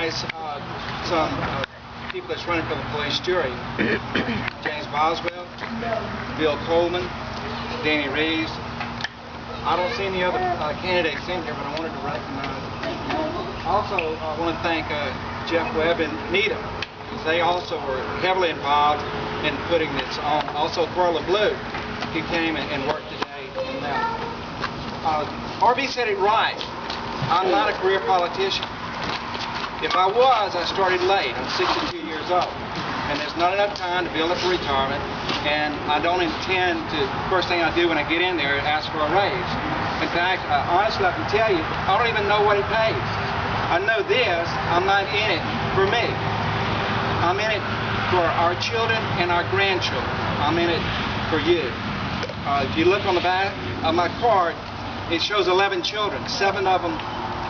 recognize some people that's running for the police jury. James Boswell, Bill Coleman, Danny Reeves. I don't see any other candidates in here, but I wanted to recognize them. Also, I want to thank Jeff Webb and Nita, because they also were heavily involved in putting this on. Also, Corla Blue, who came and worked today on that. RB said it right. I'm not a career politician. If I was, I started late. I'm 62 years old. And there's not enough time to build up for retirement. And I don't intend to, first thing I do when I get in there, ask for a raise. In fact, honestly, I can tell you, I don't even know what it pays. I know this, I'm not in it for me. I'm in it for our children and our grandchildren. I'm in it for you. If you look on the back of my card, it shows 11 children. 7 of them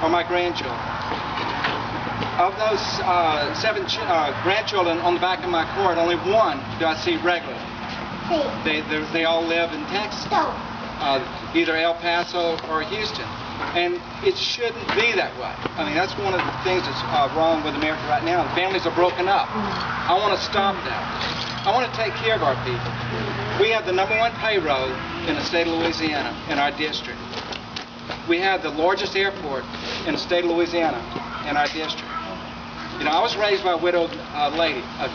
are my grandchildren. Of those 7 grandchildren on the back of my card, only 1 do I see regularly. They all live in Texas, either El Paso or Houston. And it shouldn't be that way. I mean, that's one of the things that's wrong with America right now. The families are broken up. I want to stop that. I want to take care of our people. We have the #1 payroll in the state of Louisiana, in our district. We have the largest airport in the state of Louisiana, in our district. You know, I was raised by a widowed lady, a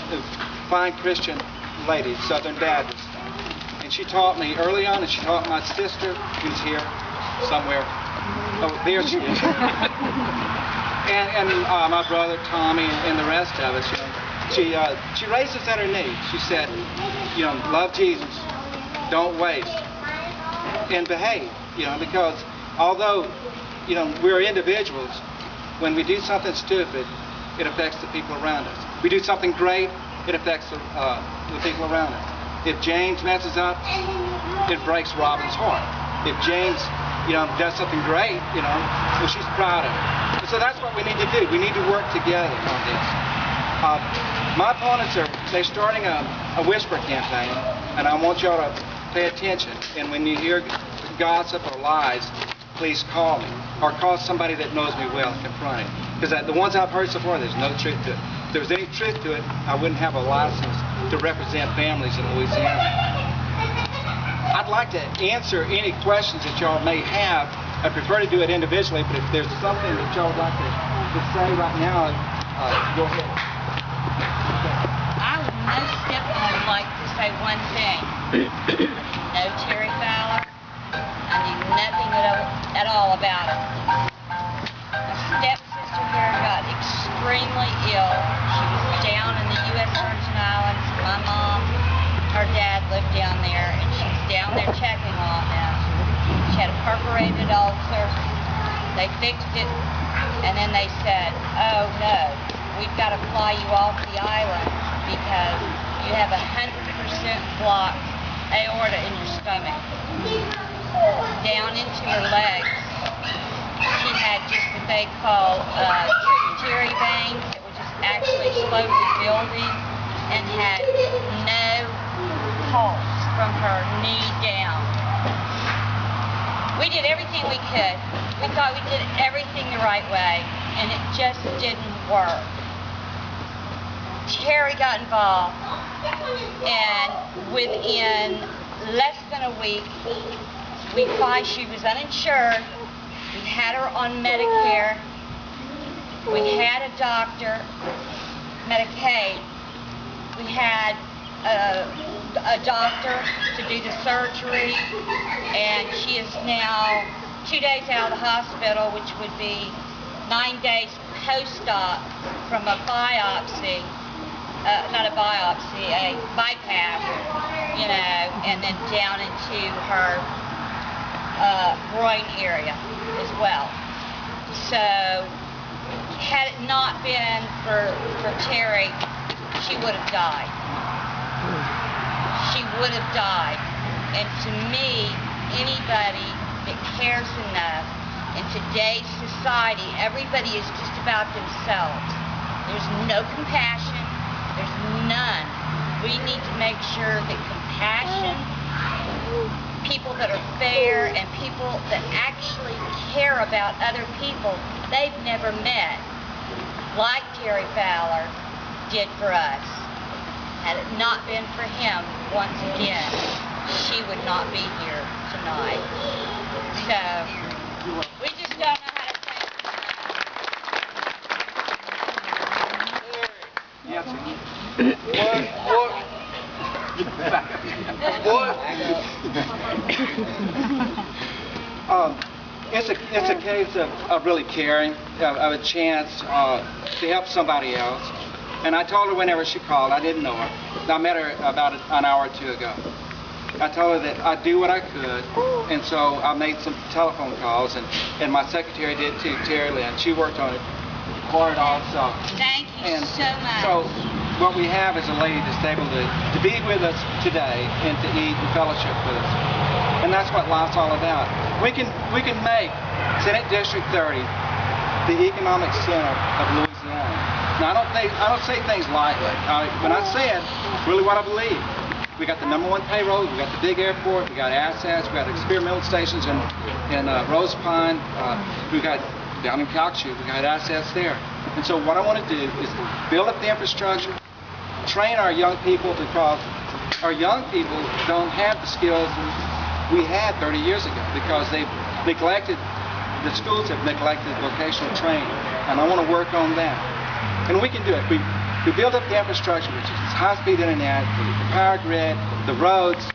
fine Christian lady, Southern Baptist. And she taught me early on, and she taught my sister, who's here somewhere. Oh, there she is. and my brother Tommy and the rest of us. You know, she raised us at her knees. She said, you know, love Jesus, don't waste, and behave. You know, because although, you know, we're individuals, when we do something stupid, it affects the people around us. We do something great, it affects the people around us. If James messes up, it breaks Robin's heart. If James, you know, does something great, you know, well, she's proud of it. And so that's what we need to do. We need to work together on this. My opponents they're starting a whisper campaign, and I want y'all to pay attention. And when you hear gossip or lies, please call me, or call somebody that knows me well and confront it. Because the ones I've heard so far, there's no truth to it. If there was any truth to it, I wouldn't have a license to represent families in Louisiana. I'd like to answer any questions that y'all may have. I prefer to do it individually, but if there's something that y'all would like to say right now, go ahead. I would most definitely like to say one thing. No Terry Fowler. I knew nothing at all about it. My stepsister here got extremely ill. She was down in the U.S. Virgin Islands. My mom, her dad lived down there, and she was down there checking on them. She had a perforated ulcer. They fixed it, and then they said, oh no, we've got to fly you off the island because you have 100% blocked aorta in your stomach. Down into her legs, she had just what they call tributary veins that were just actually slowly building and had no pulse from her knee down. We did everything we could. We thought we did everything the right way, and it just didn't work. Terry got involved, and within less than a week, we find she was uninsured. We had her on Medicare. We had a doctor, Medicaid. We had a doctor to do the surgery, and she is now 2 days out of the hospital, which would be 9 days post-op from a biopsy. Not a biopsy, a bypass, you know, and then down into her groin area as well. So, had it not been for Terry, she would have died. She would have died. And to me, anybody that cares enough in today's society, everybody is just about themselves. There's no compassion. There's none. We need to make sure that compassion, people that are fair, and people that actually care about other people they've never met, like Terry Fowler did for us. Had it not been for him, once again, she would not be here tonight. So, we just don't know how to thank him. Yes, it's a case of really caring, of a chance to help somebody else. And I told her whenever she called, I didn't know her. I met her about an hour or two ago. I told her that I'd do what I could, and so I made some telephone calls, and my secretary did too, Terry Lynn. She worked on it hard also. Thank you so much. So what we have is a lady that's able to be with us today and to eat and fellowship with us. And that's what life's all about. We can make Senate District 30 the economic center of Louisiana. Now I don't say things lightly. When I say it, it's really what I believe. We got the #1 payroll, we got the big airport, we got assets, we got experimental stations in Rose Pine, we got down in Calcasieu, we got assets there. And so what I want to do is build up the infrastructure, train our young people, because our young people don't have the skills we had 30 years ago because they've neglected, the schools have neglected vocational training, and I want to work on that. And we can do it. We build up the infrastructure, which is high-speed internet, the power grid, the roads,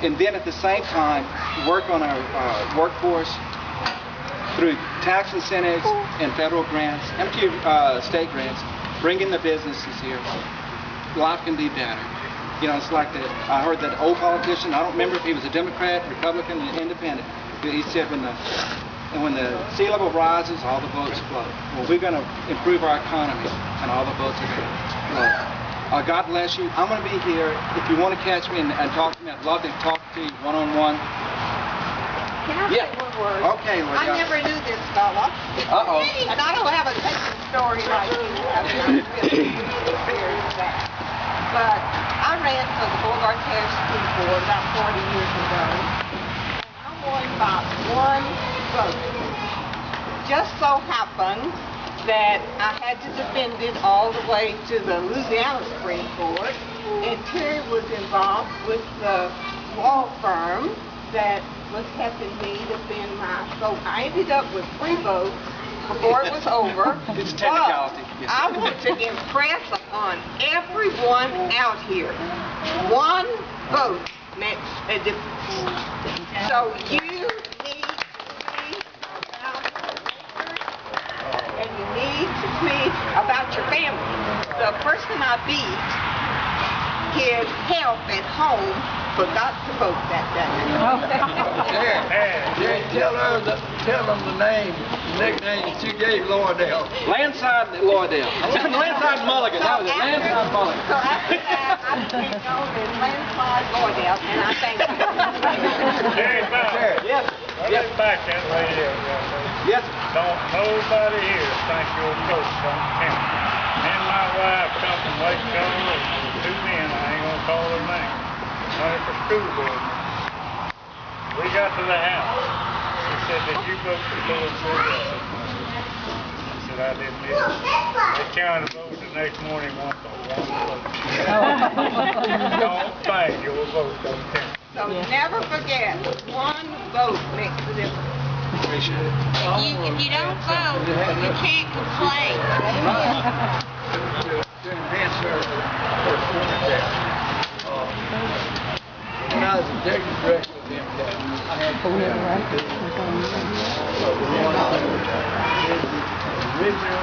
and then at the same time work on our workforce through tax incentives and federal grants and a few state grants, bring in the businesses here. Life can be better. You know, it's like I heard that old politician, I don't remember if he was a Democrat, Republican, Independent, he said when the sea level rises, all the boats float. Well, we're going to improve our economy, and all the boats are going to float. God bless you. I'm going to be here. If you want to catch me and talk to me, I'd love to talk to you one-on-one. Can I say one word? Okay, Lord. I never knew this fella. Uh-oh. And I don't have a second story like you have. Really experienced that. But I ran for the Boulevard Parish School Board about 40 years ago. And I won by one vote. Just so happened that I had to defend it all the way to the Louisiana Supreme Court. And Terry was involved with the law firm that was helping me defend my vote. I ended up with 3 votes before it was over. It's a technicality. But I want to impress upon everyone out here, 1 vote makes a difference. So you need to be about your neighbors, and you need to be about your family. The person I beat, his help at home forgot to vote that day. Jerry, tell them the name, nickname that you gave Lordale. Landside Lordale. Landside Mulligan. That was it. Landside Mulligan. So after that, I became known as Landslide Lordale, and I thank you. Jerry Fowler. Yes. Yes. Back that lady up. Yes. Don't nobody here think you're a coach on the team. Me and my wife come from Lake Charles, and 2 men, I ain't gonna call their name, went for school board. We got to the house. She said, did you vote for Louis Silver? I said, I didn't either. They counted the votes the next morning, 1 vote. Don't think you'll vote on the team. So never forget, 1 vote makes a difference. Appreciate it. If you don't vote, you can't complain. To enhance her performance there. When I was executive director of the MCAT, I had original